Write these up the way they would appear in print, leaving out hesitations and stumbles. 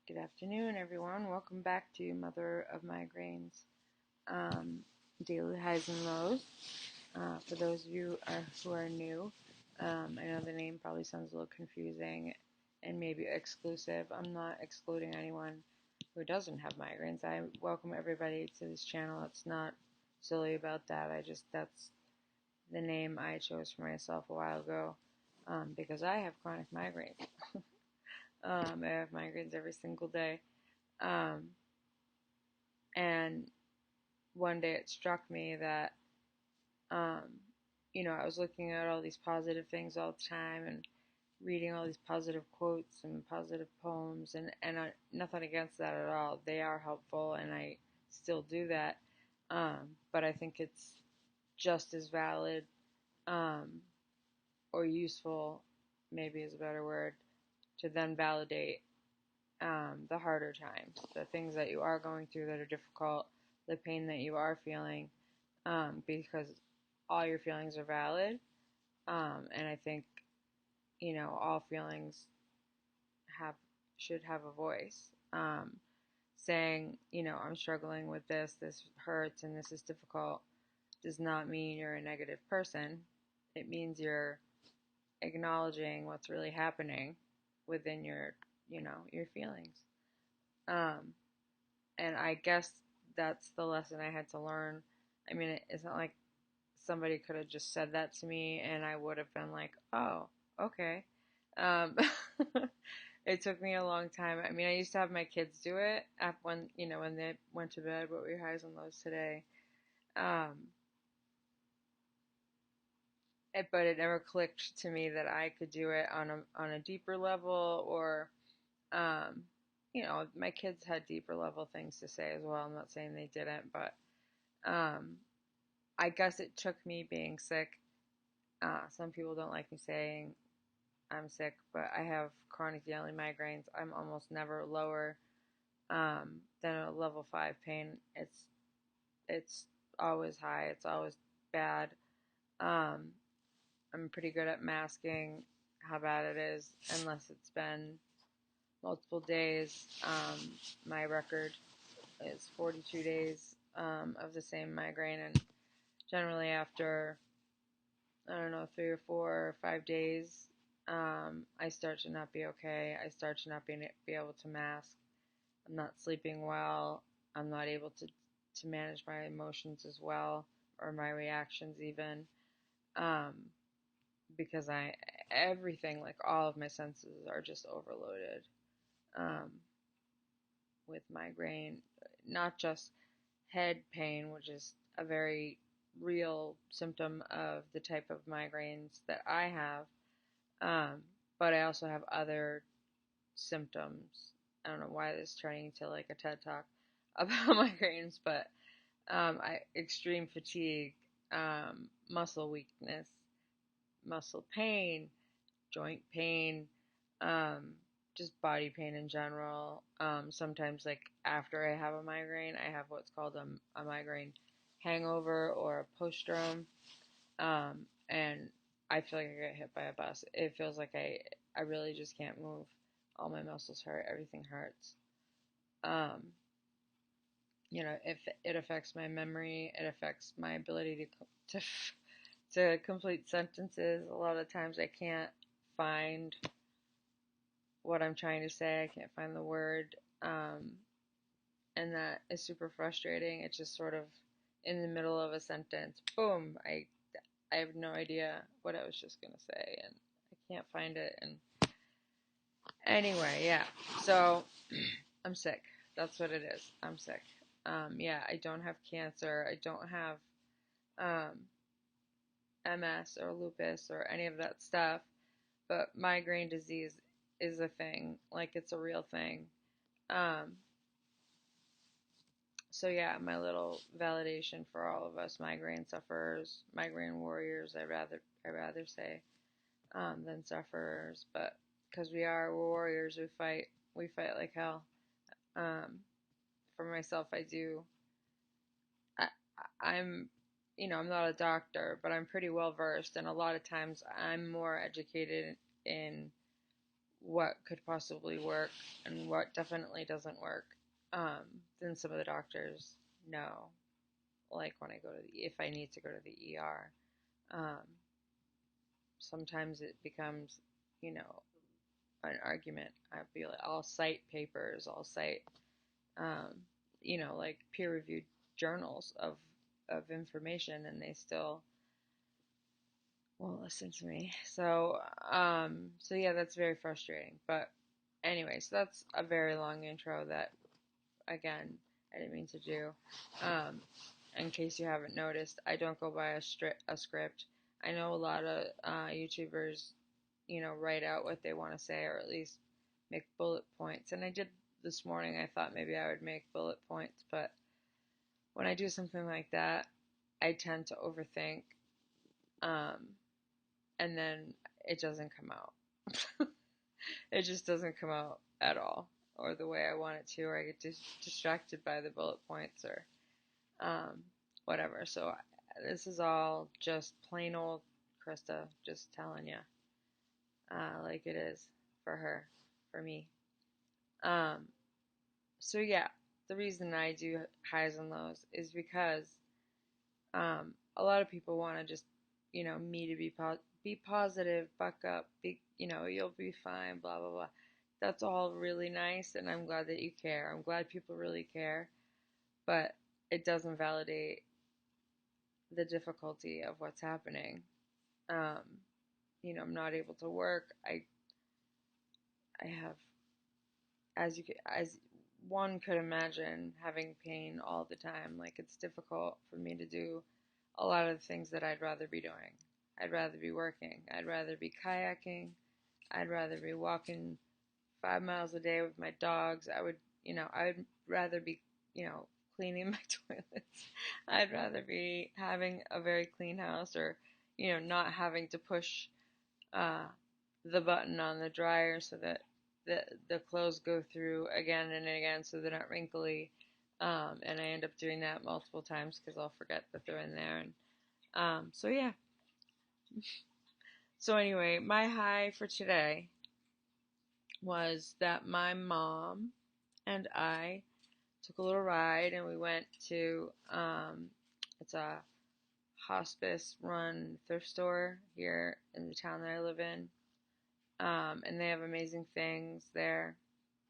Good afternoon, everyone. Welcome back to Mother of Migraines Daily Highs and Lows. For those of you who are new, I know the name probably sounds a little confusing and maybe exclusive. I'm not excluding anyone who doesn't have migraines. I welcome everybody to this channel. It's not silly about that. That's the name I chose for myself a while ago because I have chronic migraines. I have migraines every single day. Um, and one day it struck me that, um, I was looking at all these positive things all the time and reading all these positive quotes and positive poems, and nothing against that at all. They are helpful, and I still do that. But I think it's just as valid um, or useful, maybe is a better word, to then validate the harder times, the things that you are going through that are difficult, the pain that you are feeling, because all your feelings are valid. And I think, all feelings have should have a voice. Saying, I'm struggling with this hurts, and this is difficult, does not mean you're a negative person. It means you're acknowledging what's really happening within your feelings. Um, and I guess that's the lesson I had to learn. I mean, it's not like somebody could have just said that to me and I would have been like, oh, okay. Um, it took me a long time. I mean, I used to have my kids do it when they went to bed. What were your highs and lows today? Um, but it never clicked to me that I could do it on a deeper level, or um, my kids had deeper level things to say as well. I'm not saying they didn't, but um, I guess it took me being sick. Some people don't like me saying I'm sick, but I have chronic daily migraines. I'm almost never lower than a level 5 pain. It's always high. It's always bad. Um, I'm pretty good at masking how bad it is, unless it's been multiple days. My record is 42 days of the same migraine, and generally after, I don't know, 3 or 4 or 5 days, I start to not be okay. I start to not be able to mask. I'm not sleeping well. I'm not able to manage my emotions as well, or my reactions even, um, because everything, like all of my senses are just overloaded um, with migraine. Not just head pain, which is a very real symptom of the type of migraines that I have, but I also have other symptoms. I don't know why this is turning into like a TED talk about migraines, but extreme fatigue, muscle weakness, muscle pain, joint pain, um, just body pain in general. Sometimes, like after I have a migraine, I have what's called a migraine hangover or a postdrome, and I feel like I got hit by a bus. It feels like I really just can't move. All my muscles hurt. Everything hurts. Um, if it affects my memory, it affects my ability to complete sentences. A lot of times I can't find what I'm trying to say. I can't find the word, and that is super frustrating. It's just sort of in the middle of a sentence. Boom! I have no idea what I was just gonna say, and I can't find it. And anyway, yeah. So I'm sick. That's what it is. I'm sick. Yeah, I don't have cancer. I don't have MS or lupus or any of that stuff. But migraine disease is a thing. Like, it's a real thing. Um, so yeah, my little validation for all of us migraine sufferers, migraine warriors, I rather say, than sufferers. But because we're warriors, we fight like hell. Um, for myself, I do. I, I'm, I'm not a doctor, but I'm pretty well versed, and a lot of times I'm more educated in what could possibly work and what definitely doesn't work, then some of the doctors know. Like when I go to if I need to go to the ER, um, sometimes it becomes, you know, an argument. I'll cite papers, I'll cite, um, like peer-reviewed journals of information, and they still won't listen to me. So yeah, that's very frustrating. But anyway, so that's a very long intro that, again, I didn't mean to do. Um, in case you haven't noticed, I don't go by a script. I know a lot of YouTubers, write out what they want to say, or at least make bullet points. And I did this morning. I thought maybe I would make bullet points, but when I do something like that, I tend to overthink, um, and then it doesn't come out. It just doesn't come out at all, or the way I want it to, or I get distracted by the bullet points, or um, whatever. So this is all just plain old Krista just telling you, like it is for her, for me. Um, so yeah, the reason I do highs and lows is because a lot of people want to just, me to be positive, buck up, you'll be fine, blah blah blah. That's all really nice, and I'm glad that you care. I'm glad people really care, but it doesn't validate the difficulty of what's happening. Um, I'm not able to work. I have, as one could imagine, having pain all the time. Like, it's difficult for me to do a lot of the things that I'd rather be doing. I'd rather be working. I'd rather be kayaking. I'd rather be walking 5 miles a day with my dogs. I'd rather be, cleaning my toilets. I'd rather be having a very clean house, or, not having to push uh, the button on the dryer so that the clothes go through again and again so they're not wrinkly. And I end up doing that multiple times because I'll forget that they're in there. And so yeah. So anyway, my high for today was that my mom and I took a little ride, and we went to it's a hospice run thrift store here in the town that I live in. And they have amazing things there,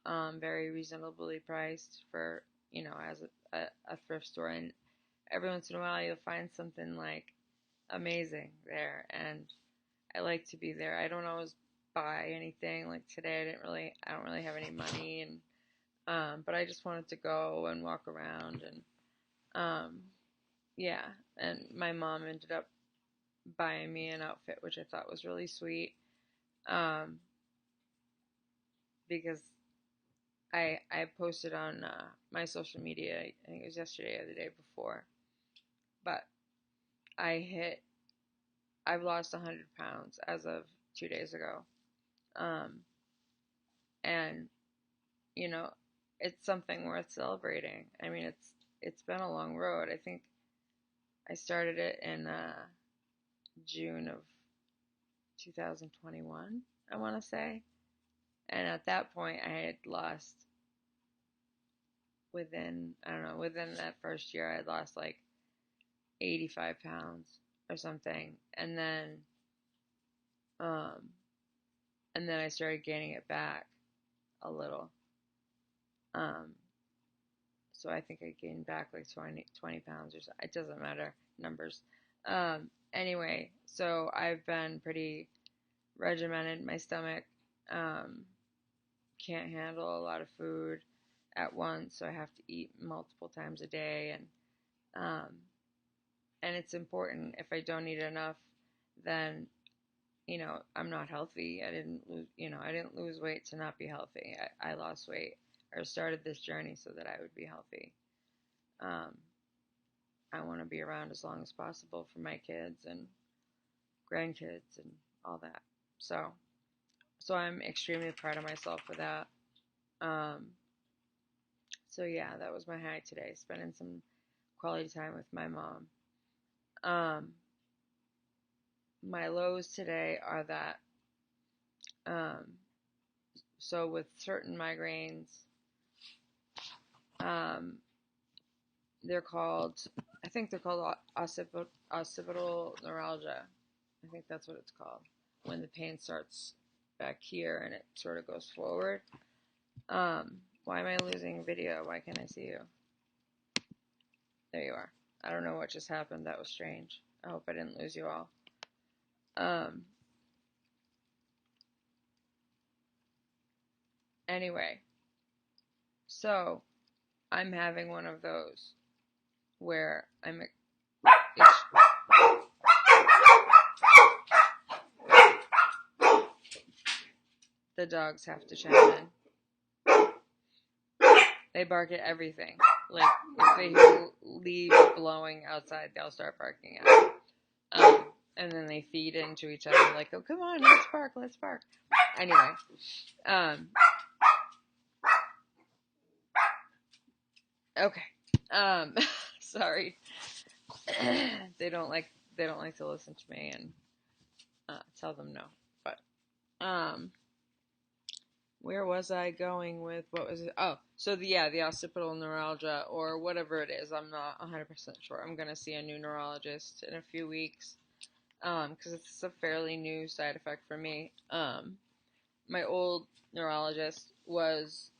very reasonably priced for, as a thrift store. And every once in a while you'll find something like amazing there, and I like to be there. I don't always buy anything. Like today I don't really have any money, and but I just wanted to go and walk around, and yeah, and my mom ended up buying me an outfit, which I thought was really sweet, um, because I posted on my social media, I think it was yesterday or the day before, but I've lost 100 pounds as of 2 days ago, um, and you know, it's something worth celebrating. I mean, it's been a long road. I think I started it in June of 2021, I want to say. And at that point, I had lost within that first year, I had lost like 85 pounds or something. Um, and then I started gaining it back a little. Um, so I think I gained back like 20 pounds or so. It doesn't matter, numbers. Anyway, so I've been pretty regimented. My stomach can't handle a lot of food at once, so I have to eat multiple times a day, um, and it's important. If I don't eat enough, then I'm not healthy. I didn't lose weight to not be healthy. I lost weight, or started this journey so that I would be healthy. Um, I want to be around as long as possible for my kids and grandkids and all that. So I'm extremely proud of myself for that. Um, so yeah, that was my high today, spending some quality time with my mom. Um, my lows today are that um, So with certain migraines, they're called, I think they're called occipital neuralgia. I think that's what it's called. When the pain starts back here and it sort of goes forward. Why am I losing video? Why can't I see you? There you are. I don't know what just happened. That was strange. I hope I didn't lose you all. Anyway, so I'm having one of those where the dogs have to chime in. They bark at everything. Like, if they hear leaves blowing outside, they'll start barking at it. And then they feed into each other like, oh, come on, let's bark, let's bark. Anyway, okay. Sorry. They don't like to listen to me and tell them no. But where was I going with, what was it? Oh, so the occipital neuralgia or whatever it is. I'm not 100% sure. I'm going to see a new neurologist in a few weeks because it's a fairly new side effect for me. My old neurologist was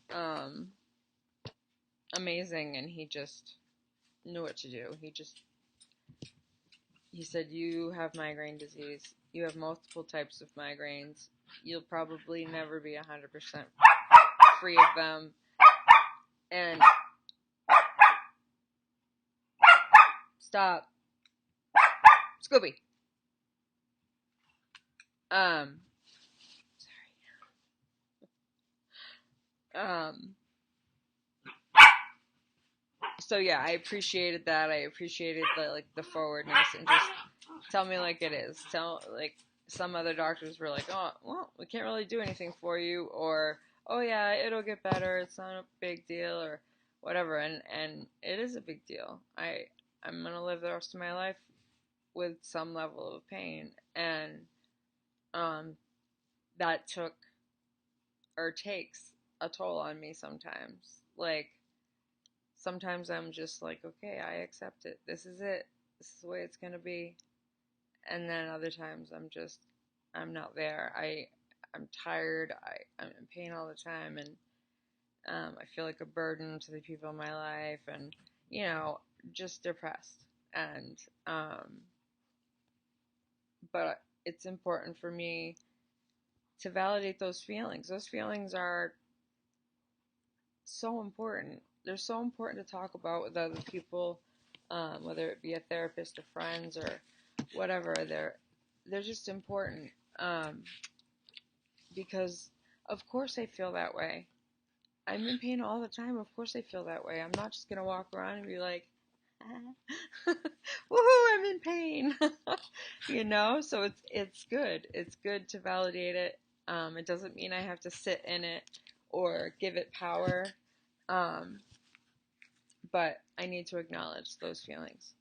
amazing, and he just knew what to do. He said, you have migraine disease. You have multiple types of migraines. You'll probably never be 100% free of them. And stop. Scooby. Sorry. So yeah, I appreciated that. I appreciated the forwardness and just tell me like it is. Some other doctors were like, oh, well, we can't really do anything for you, or oh yeah, it'll get better. It's not a big deal, or whatever. And it is a big deal. I'm gonna live the rest of my life with some level of pain, and that took or takes a toll on me sometimes. Like, sometimes I'm just like, okay, I accept it. This is it. This is the way it's gonna be. And then other times I'm not there. I'm tired. I'm in pain all the time, and I feel like a burden to the people in my life, and just depressed. And but it's important for me to validate those feelings. Those feelings are so important. They're so important to talk about with other people, whether it be a therapist or friends or whatever. They're just important because, of course, I feel that way. I'm in pain all the time. Of course, I feel that way. I'm not just gonna walk around and be like, woohoo, I'm in pain. So it's good. It's good to validate it. It doesn't mean I have to sit in it or give it power. But I need to acknowledge those feelings.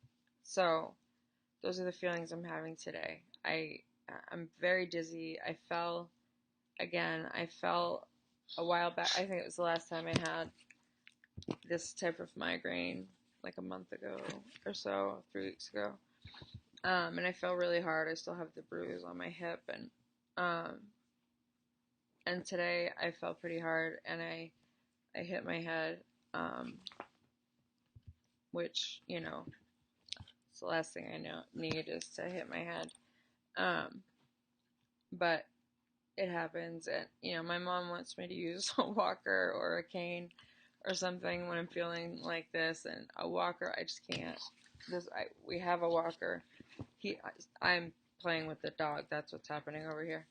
So those are the feelings I'm having today. I'm very dizzy. I fell again. I fell a while back. I think it was the last time I had this type of migraine, like a month ago or so, 3 weeks ago. And I fell really hard. I still have the bruise on my hip, and today I fell pretty hard, and I hit my head, which it's the last thing I need is to hit my head. But it happens, and my mom wants me to use a walker or a cane or something when I'm feeling like this, and a walker I just can't. We have a walker. I'm playing with the dog. That's what's happening over here.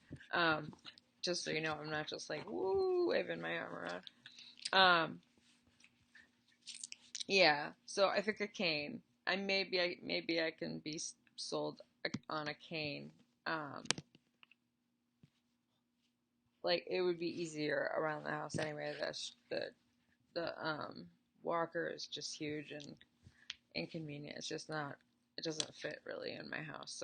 Just so you know, I'm not just like woo waving my arm around. Yeah. So I think a cane. Maybe I can be sold on a cane. Like, it would be easier around the house anyway. The walker is just huge and inconvenient. It's just not. It doesn't fit really in my house.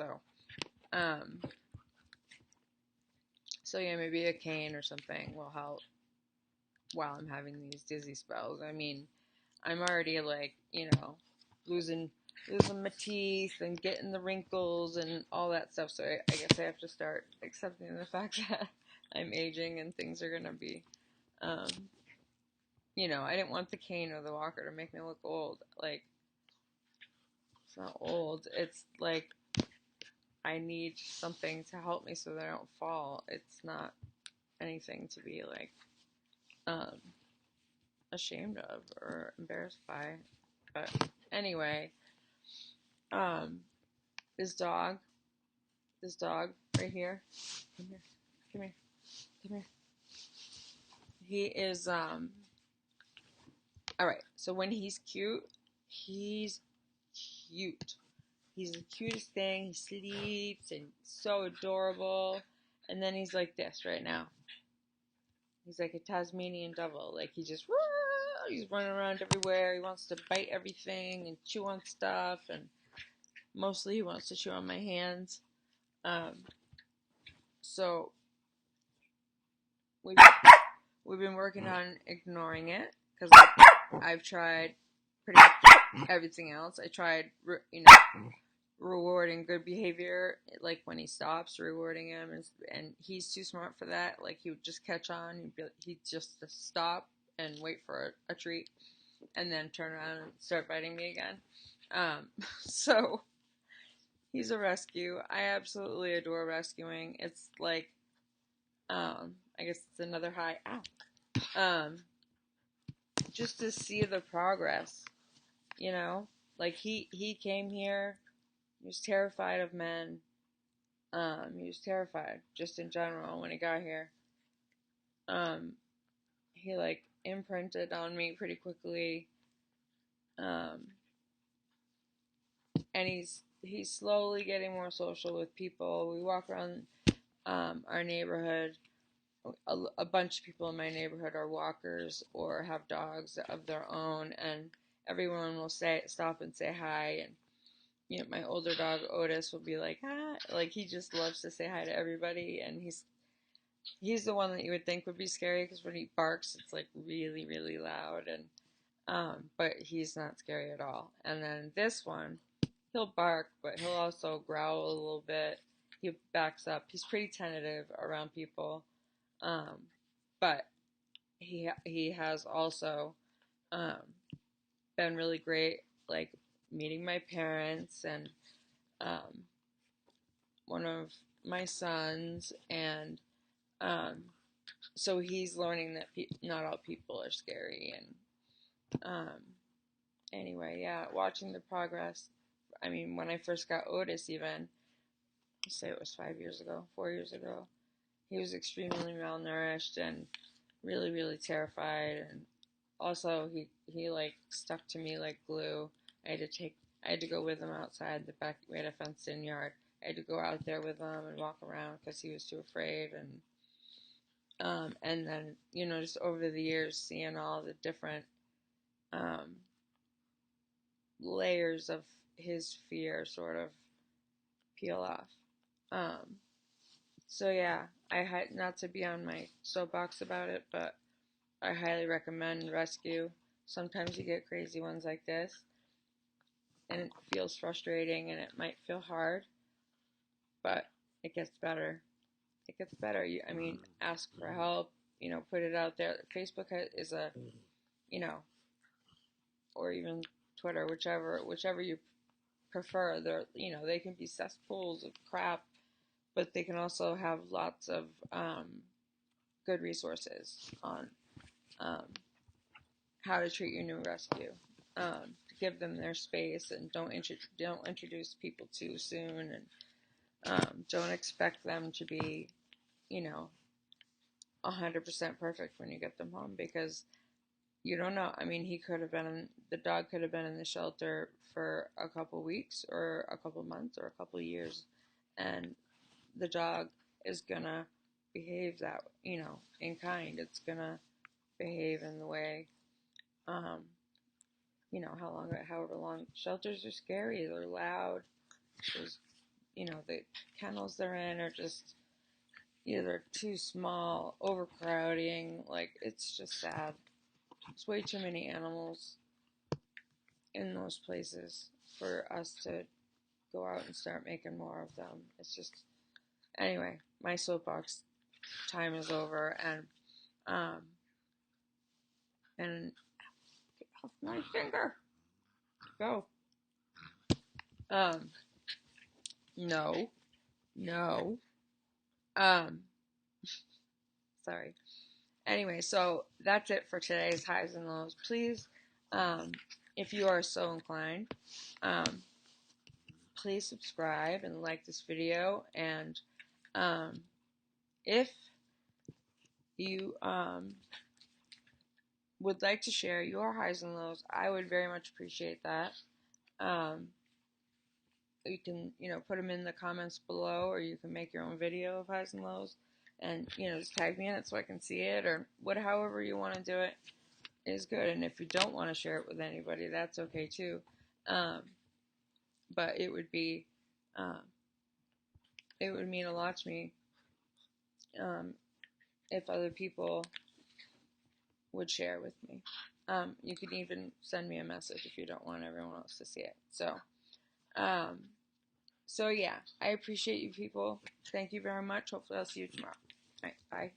So yeah, maybe a cane or something will help. while I'm having these dizzy spells. I mean, I'm already like, losing my teeth and getting the wrinkles and all that stuff. So I guess I have to start accepting the fact that I'm aging and things are gonna be, um, I didn't want the cane or the walker to make me look old. Like, it's not old. It's like I need something to help me so that I don't fall. It's not anything to be like um, ashamed of or embarrassed by. But anyway, um, this dog, right here, come here, come here, come here. He is all right. So when he's cute, he's cute. He's the cutest thing. He sleeps and so adorable. And then he's like this right now. He's like a Tasmanian devil. Like he's running around everywhere. He wants to bite everything and chew on stuff, and mostly he wants to chew on my hands. Um, so we've been working on ignoring it because I've tried pretty much everything else. I tried, rewarding good behavior, like when he stops, rewarding him, and he's too smart for that. Like he would just catch on, he'd just stop and wait for a treat, and then turn around and start biting me again. So he's a rescue. I absolutely adore rescuing. It's like, I guess it's another high. Ow. Just to see the progress, like he came here. He was terrified of men. He was terrified just in general when he got here. Um, he like imprinted on me pretty quickly. Um, and he's slowly getting more social with people. We walk around our neighborhood. A bunch of people in my neighborhood are walkers or have dogs of their own, and everyone will stop and say hi. And my older dog Otis will be like, hi. Like he just loves to say hi to everybody, and he's the one that you would think would be scary because when he barks, it's like really, really loud, and but he's not scary at all. And then this one, he'll bark, but he'll also growl a little bit. He backs up. He's pretty tentative around people, but he has also um, been really great, like meeting my parents and um, one of my sons, and um, so he's learning that not all people are scary. And anyway, yeah, watching the progress. I mean, when I first got Otis, even say it was 5 years ago, 4 years ago, he was extremely malnourished and really, really terrified. And also, he like stuck to me like glue. I had to go with him outside the back. We had a fenced-in yard. I had to go out there with him and walk around because he was too afraid. And then, just over the years, seeing all the different um, layers of his fear sort of peel off. Um, so yeah, I had not to be on my soapbox about it, but I highly recommend rescue. Sometimes you get crazy ones like this, and it feels frustrating, and it might feel hard, but it gets better. It gets better. I mean, ask for help. Put it out there. Facebook is a, you know, or even Twitter, whichever you prefer. They can be cesspools of crap, but they can also have lots of good resources on um, how to treat your new rescue. To give them their space, and don't introduce people too soon, and don't expect them to be, 100% perfect when you get them home, because you don't know. I mean, the dog could have been in the shelter for a couple weeks or a couple months or a couple years, and the dog is gonna behave that, in kind. It's gonna behave in the way, um, however long. Shelters are scary. They're loud. There's, the kennels they're in are just either too small, overcrowding. Like, it's just sad. There's way too many animals in those places for us to go out and start making more of them. It's just, anyway, my soapbox time is over, um and get off my finger. Go. Um no. No. Um Sorry. Anyway, so that's it for today's highs and lows. Please, um, if you are so inclined, um, please subscribe and like this video. And um, if you would like to share your highs and lows, I would very much appreciate that. Um, you can, put them in the comments below, or you can make your own video of highs and lows, and just tag me in it so I can see it, or however you want to do it is good. And if you don't want to share it with anybody, that's okay too. Um, but um, it would mean a lot to me, um, if other people would share with me. You can even send me a message if you don't want everyone else to see it. Um, so yeah, I appreciate you people. Thank you very much. Hopefully I'll see you tomorrow. All right, bye.